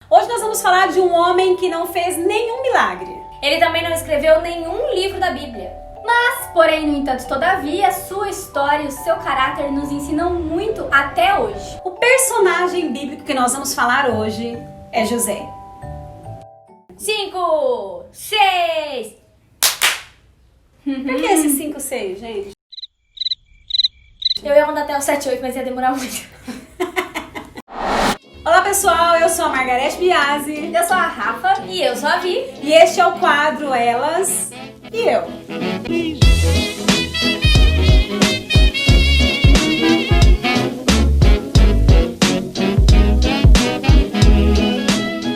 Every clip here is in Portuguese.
Hoje nós vamos falar de um homem que não fez nenhum milagre. Ele também não escreveu nenhum livro da Bíblia. Mas, porém, no entanto, todavia, sua história e o seu caráter nos ensinam muito até hoje. O personagem bíblico que nós vamos falar hoje é José. 5, 6. Por que esse 5, 6, gente? Eu ia mandar até o 7, 8, mas ia demorar muito. Olá pessoal, eu sou a Margareth Biasi. Eu sou a Rafa. E eu sou a Vi. E este é o quadro Elas e Eu.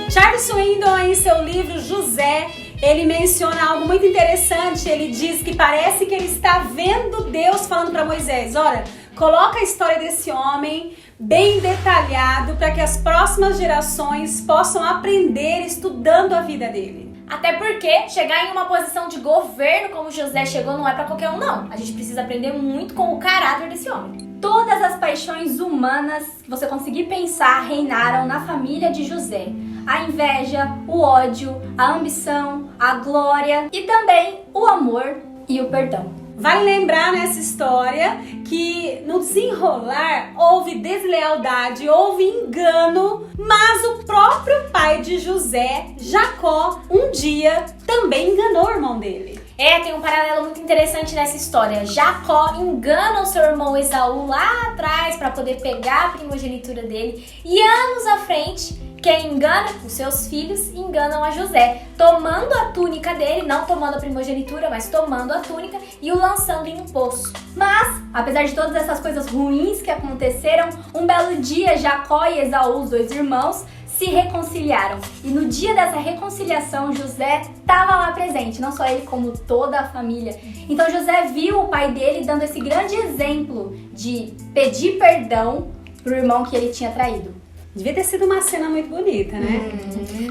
Charles Swindoll, em seu livro José, ele menciona algo muito interessante. Ele diz que parece que ele está vendo Deus falando para Moisés: olha, coloca a história desse homem bem detalhado para que as próximas gerações possam aprender estudando a vida dele. Até porque chegar em uma posição de governo como José chegou não é pra qualquer um, não. A gente precisa aprender muito com o caráter desse homem. Todas as paixões humanas que você conseguir pensar reinaram na família de José. A inveja, o ódio, a ambição, a glória e também o amor e o perdão. Vale lembrar nessa história que no desenrolar houve deslealdade, houve engano, mas o próprio pai de José, Jacó, um dia também enganou o irmão dele. Tem um paralelo muito interessante nessa história. Jacó engana o seu irmão Esaú lá atrás para poder pegar a primogenitura dele, e anos à frente, quem engana os seus filhos enganam a José, tomando a túnica dele, não tomando a primogenitura, mas tomando a túnica e o lançando em um poço. Mas, apesar de todas essas coisas ruins que aconteceram, um belo dia Jacó e Esaú, os dois irmãos, se reconciliaram. E no dia dessa reconciliação, José estava lá presente, não só ele, como toda a família. Então José viu o pai dele dando esse grande exemplo de pedir perdão pro irmão que ele tinha traído. Devia ter sido uma cena muito bonita, né?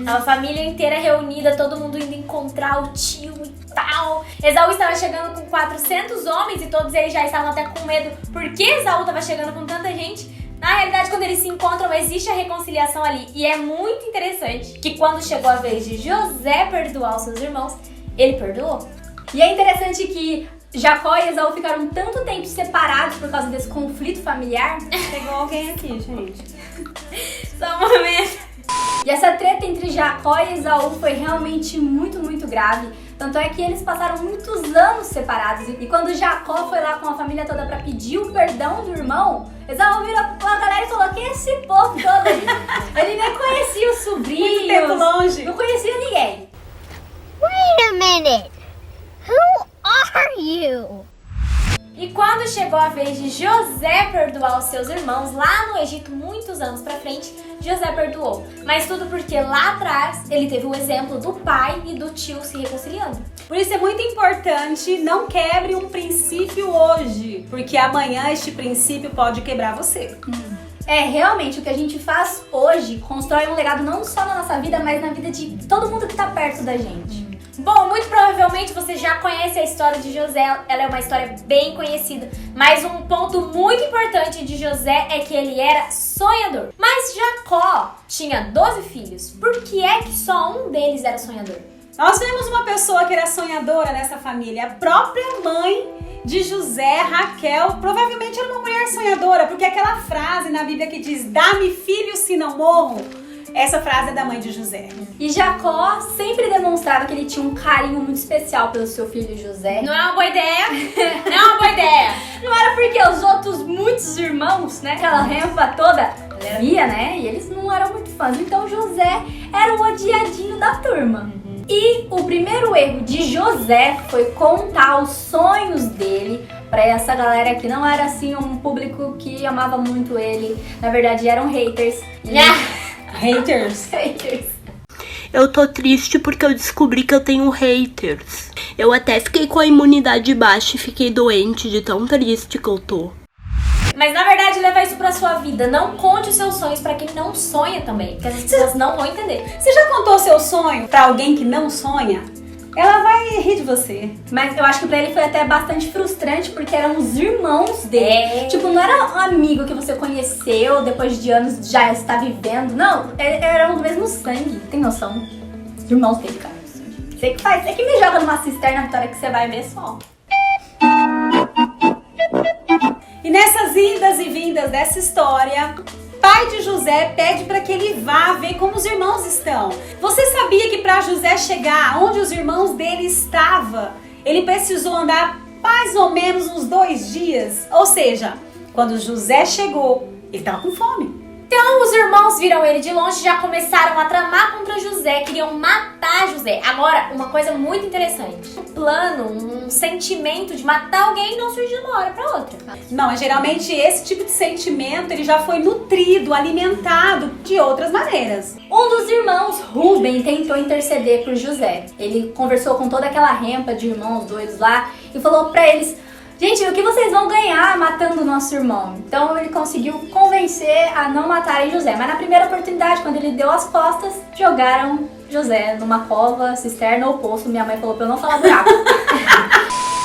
A família inteira reunida, todo mundo indo encontrar o tio e tal. Esaú estava chegando com 400 homens e todos eles já estavam até com medo. Por que Esaú estava chegando com tanta gente? Na realidade, quando eles se encontram, existe a reconciliação ali. E é muito interessante que quando chegou a vez de José perdoar os seus irmãos, ele perdoou. E é interessante que Jacó e Esaú ficaram tanto tempo separados por causa desse conflito familiar. Pegou alguém aqui, gente. Só um momento. E essa treta entre Jacó e Esaú foi realmente muito, muito grave. Tanto é que eles passaram muitos anos separados. E quando Jacó foi lá com a família toda pra pedir o perdão do irmão, Esaú virou pra galera e falou: que esse povo todo aí? Ele nem conhecia os sobrinhos. Muito tempo longe. Não conhecia ninguém. Wait a minute. Who are you? E quando chegou a vez de José perdoar os seus irmãos, lá no Egito, muitos anos pra frente, José perdoou. Mas tudo porque lá atrás ele teve o exemplo do pai e do tio se reconciliando. Por isso é muito importante, não quebre um princípio hoje, porque amanhã este princípio pode quebrar você. Realmente, o que a gente faz hoje constrói um legado não só na nossa vida, mas na vida de todo mundo que tá perto da gente. Bom, muito provavelmente você já conhece a história de José, ela é uma história bem conhecida, mas um ponto muito importante de José é que ele era sonhador. Mas Jacó tinha 12 filhos, por que é que só um deles era sonhador? Nós vemos uma pessoa que era sonhadora nessa família, a própria mãe de José, Raquel, provavelmente era uma mulher sonhadora, porque aquela frase na Bíblia que diz: dá-me filhos se não morro, essa frase é da mãe de José. E Jacó sempre demonstrava que ele tinha um carinho muito especial pelo seu filho José. Não é uma boa ideia? Não é uma boa ideia. Não era porque os outros muitos irmãos, né, aquela renfa toda, via, né, e eles não eram muito fãs. Então José era o odiadinho da turma. E o primeiro erro de José foi contar os sonhos dele pra essa galera que não era assim um público que amava muito ele. Na verdade eram haters. Haters. Eu tô triste porque eu descobri que eu tenho haters. Eu até fiquei com a imunidade baixa e fiquei doente de tão triste que eu tô. Mas na verdade leva isso pra sua vida. Não conte os seus sonhos pra quem não sonha também, porque as pessoas não vão entender. Você já contou seu sonho pra alguém que não sonha? ela vai rir de você. Mas eu acho que pra ele foi até bastante frustrante, porque eram os irmãos dele. Tipo, não era um amigo que você conheceu, depois de anos já está vivendo. Não, eram do mesmo sangue. Tem noção? Os irmãos dele, cara. Você que faz, você que me joga numa cisterna, Vitória, que você vai ver só. E nessas idas e vindas dessa história, pai de José pede para que ele vá ver como os irmãos estão. Você sabia que para José chegar onde os irmãos dele estavam, ele precisou andar mais ou menos uns 2 dias? Ou seja, quando José chegou, ele estava com fome. Então os irmãos viram ele de longe e já começaram a tramar contra José, queriam matar José. Agora, uma coisa muito interessante. Um plano, um sentimento de matar alguém não surge de uma hora pra outra. Não, mas geralmente esse tipo de sentimento ele já foi nutrido, alimentado de outras maneiras. Um dos irmãos, Rubem, tentou interceder por José. Ele conversou com toda aquela rempa de irmãos doidos lá e falou pra eles: gente, o que vocês vão ganhar matando o nosso irmão? Então ele conseguiu convencer a não matarem José. Mas na primeira oportunidade, quando ele deu as costas, jogaram José numa cova, cisterna ou poço. Minha mãe falou pra eu não falar buraco.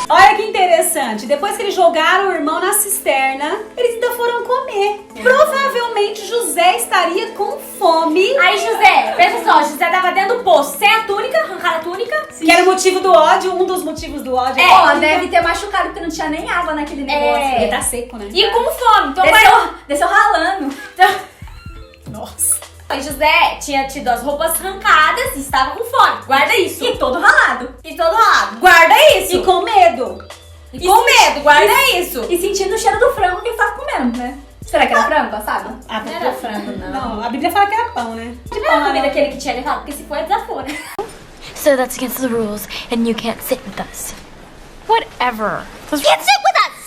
Olha que interessante, depois que eles jogaram o irmão na cisterna, eles ainda foram comer. Provavelmente José estaria com fome. Aí José, pensa só, José tava dentro do poço, sem a túnica, arrancaram a túnica. Que era o motivo do ódio, um dos motivos do ódio. Ó, deve ter machucado porque não tinha nem água naquele negócio. Ele tá seco, né? E com fome, então Desceu ralando. Nossa. Aí José tinha tido as roupas arrancadas e estava com fome. Guarda isso. E todo ralado. E todo lado. Guarda isso. E com medo. E com medo, guarda isso. E sentindo o cheiro do frango que ele tava comendo, né? Será que era frango, sabe? Ah, Não era frango, não. Não, a Bíblia fala que era pão, né? Não era a comida aquele que tinha levado, porque se for, desafou, né? So that's against the rules, and you can't sit with us. Whatever. Can't sit with us!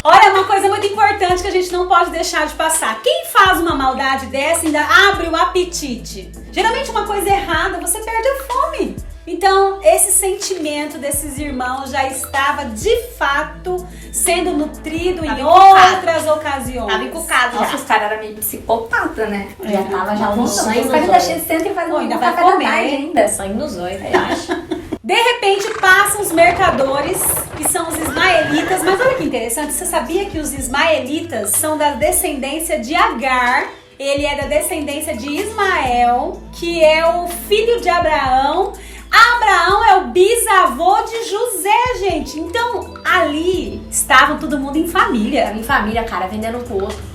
Olha, uma coisa muito importante que a gente não pode deixar de passar. Quem faz uma maldade dessa ainda abre o apetite. Geralmente uma coisa errada, você perde a fome. Então, esse sentimento desses irmãos já estava, de fato, sendo nutrido em outras ocasiões. Tava encucado já. Nossa, os caras eram meio psicopata, né? É. Já tava já Não, voltando. sangue Os nos caras ainda olhos. cheios de centro e fazem Ainda um vai café da comer. tarde ainda. Sangue nos olhos, eu acho. De repente passam os mercadores, que são os ismaelitas, mas olha que interessante, você sabia que os ismaelitas são da descendência de Agar? Ele é da descendência de Ismael, que é o filho de Abraão. Abraão é o bisavô de José, gente. Então ali estavam todo mundo em família. Em família, cara, vendendo um pro outro.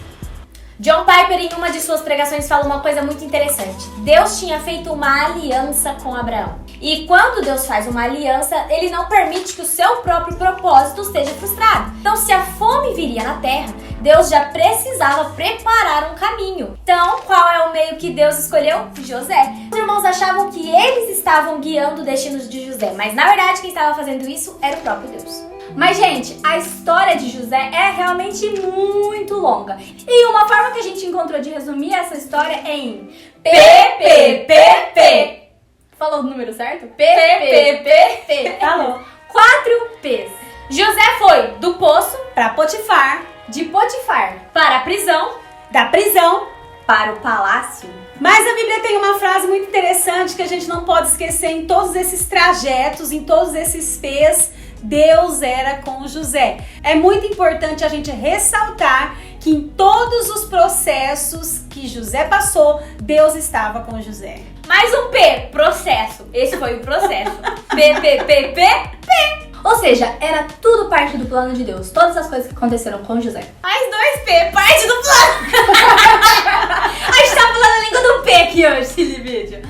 John Piper, em uma de suas pregações, fala uma coisa muito interessante. Deus tinha feito uma aliança com Abraão. E quando Deus faz uma aliança, ele não permite que o seu próprio propósito esteja frustrado. Então, se a fome viria na terra, Deus já precisava preparar um caminho. Então, qual é o meio que Deus escolheu? José. Os irmãos achavam que eles estavam guiando o destino de José, mas na verdade quem estava fazendo isso era o próprio Deus. Mas, gente, a história de José é realmente muito longa. E uma forma que a gente encontrou de resumir essa história é em PPPP. Falou o número certo? PPPP. Falou. 4 P's. José foi do poço Para Potifar, De Potifar para a prisão. da prisão. para o palácio. Mas a Bíblia tem uma frase muito interessante que a gente não pode esquecer em todos esses trajetos, em todos esses P's. Deus era com José. É muito importante a gente ressaltar que em todos os processos que José passou, Deus estava com José. Mais um P, processo. Esse foi o processo. P. Ou seja, era tudo parte do plano de Deus. Todas as coisas que aconteceram com José. Mais 2P, parte do plano. A gente tá falando a língua do P aqui hoje, esse vídeo.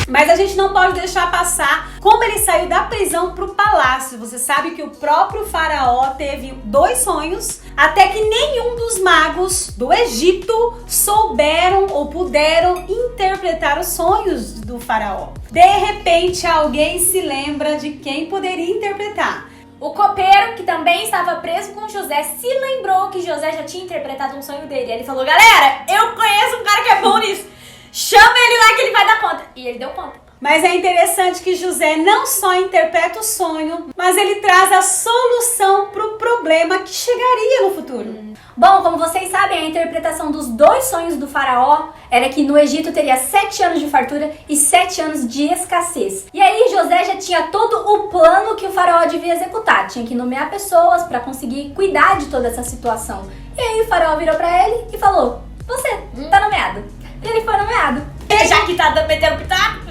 Mas a gente não pode deixar passar como ele saiu da prisão para o palácio. Você sabe que o próprio faraó teve 2 sonhos, até que nenhum dos magos do Egito souberam ou puderam interpretar os sonhos do faraó. De repente, alguém se lembra de quem poderia interpretar. O copeiro, que também estava preso com José, se lembrou que José já tinha interpretado um sonho dele. Ele falou: galera, eu conheço um cara que é bom nisso. Chama ele lá que ele vai dar conta. E ele deu conta. Mas é interessante que José não só interpreta o sonho, mas ele traz a solução para o problema que chegaria no futuro. Bom, como vocês sabem, a interpretação dos 2 sonhos do faraó era que no Egito teria 7 anos de fartura e 7 anos de escassez. E aí José já tinha todo o plano que o faraó devia executar. Tinha que nomear pessoas para conseguir cuidar de toda essa situação. E aí o faraó virou para ele e falou: você tá nomeado. E ele foi nomeado. Já que tá metendo pitaco.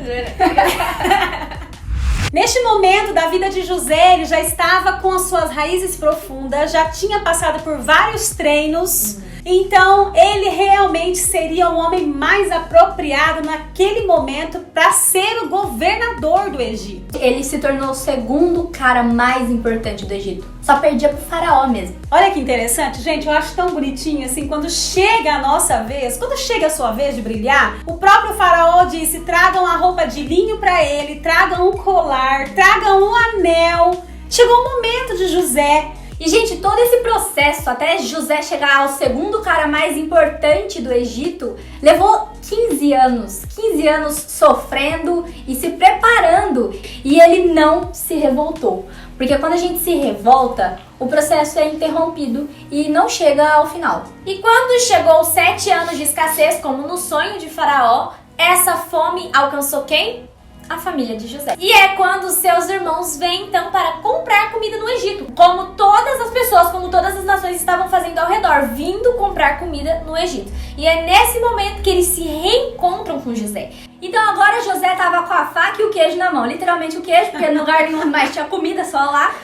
Neste momento da vida de José, ele já estava com as suas raízes profundas, já tinha passado por vários treinos, então ele realmente seria o homem mais apropriado naquele momento para ser o governador do Egito. Ele se tornou o segundo cara mais importante do Egito. Só perdia pro faraó mesmo. Olha que interessante, gente, eu acho tão bonitinho assim, quando chega a nossa vez, quando chega a sua vez de brilhar, o próprio faraó disse: tragam a roupa de linho para ele, tragam um colar, tragam um anel. Chegou o momento de José. E, gente, todo esse processo, até José chegar ao segundo cara mais importante do Egito, levou 15 anos. 15 anos sofrendo e se preparando. E ele não se revoltou. Porque quando a gente se revolta, o processo é interrompido e não chega ao final. E quando chegou os 7 anos de escassez, como no sonho de Faraó, essa fome alcançou quem? A família de José. E é quando seus irmãos vêm então para comprar comida no Egito. Como todas as pessoas, como todas as nações estavam fazendo ao redor, vindo comprar comida no Egito. E é nesse momento que eles se reencontram com José. Então agora José tava com a faca e o queijo na mão. Literalmente o queijo, porque no lugar nenhum mais tinha comida, só lá.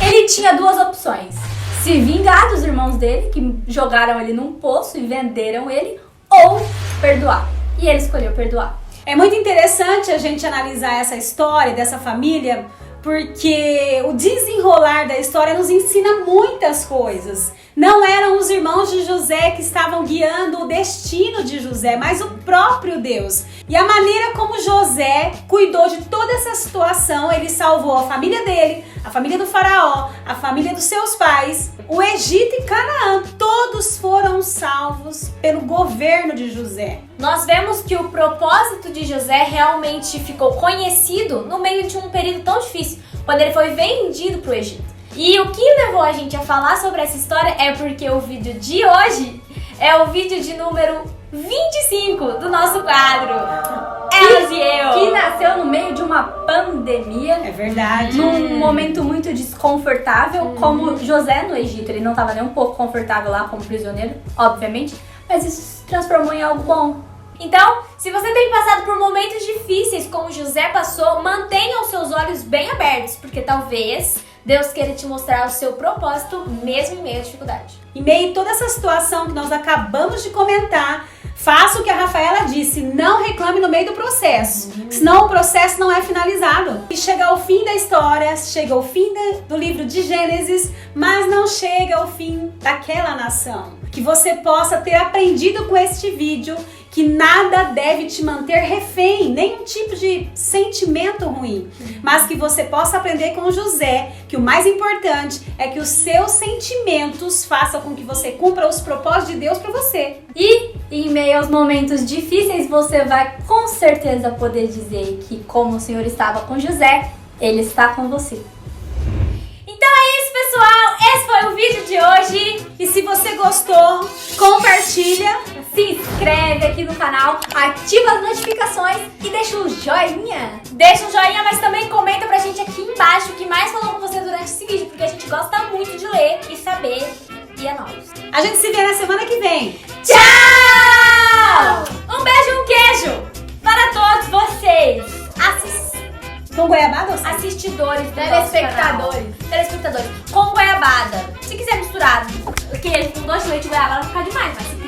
Ele tinha 2 opções: se vingar dos irmãos dele, que jogaram ele num poço e venderam ele, ou perdoar. E ele escolheu perdoar. É muito interessante a gente analisar essa história dessa família, porque o desenrolar da história nos ensina muitas coisas. Não eram os irmãos de José que estavam guiando o destino de José, mas o próprio Deus. E a maneira como José cuidou de toda essa situação, ele salvou a família dele, a família do faraó, a família dos seus pais, o Egito e Canaã. Todos foram salvos pelo governo de José. Nós vemos que o propósito de José realmente ficou conhecido no meio de um período tão difícil, quando ele foi vendido para o Egito. E o que levou a gente a falar sobre essa história é porque o vídeo de hoje é o vídeo de número 25 do nosso quadro Elas e Eu. Que nasceu no meio de uma pandemia. É verdade. Num momento muito desconfortável, como José no Egito. Ele não estava nem um pouco confortável lá como prisioneiro, obviamente, mas isso se transformou em algo bom. Então, se você tem passado por momentos difíceis como José passou, mantenha os seus olhos bem abertos, porque talvez Deus queira te mostrar o seu propósito mesmo em meio à dificuldade. Em meio a toda essa situação que nós acabamos de comentar, faça o que a Rafaela disse, não reclame no meio do processo, senão o processo não é finalizado. E chega ao fim da história, chega ao fim do livro de Gênesis, mas não chega ao fim daquela nação. Que você possa ter aprendido com este vídeo que nada deve te manter refém, nenhum tipo de sentimento ruim, mas que você possa aprender com José que o mais importante é que os seus sentimentos façam com que você cumpra os propósitos de Deus para você. E em meio aos momentos difíceis, você vai com certeza poder dizer que, como o Senhor estava com José, Ele está com você. Então é isso, pessoal! Esse foi o vídeo de hoje. E se você gostou, compartilha, se inscreve aqui no canal, ativa as notificações e deixa um joinha. Deixa um joinha, mas também comenta pra gente aqui embaixo o que mais falou com você durante esse vídeo, porque a gente gosta muito de ler e saber. E é nóis. A gente se vê na semana que vem. Tchau! Um beijo e um queijo para todos vocês. Com goiabada ou sem? Assistidores, Telespectadores. Telespectadores. Com goiabada. Se quiser misturado, queijo com doce de leite e goiabada vai ficar demais, mas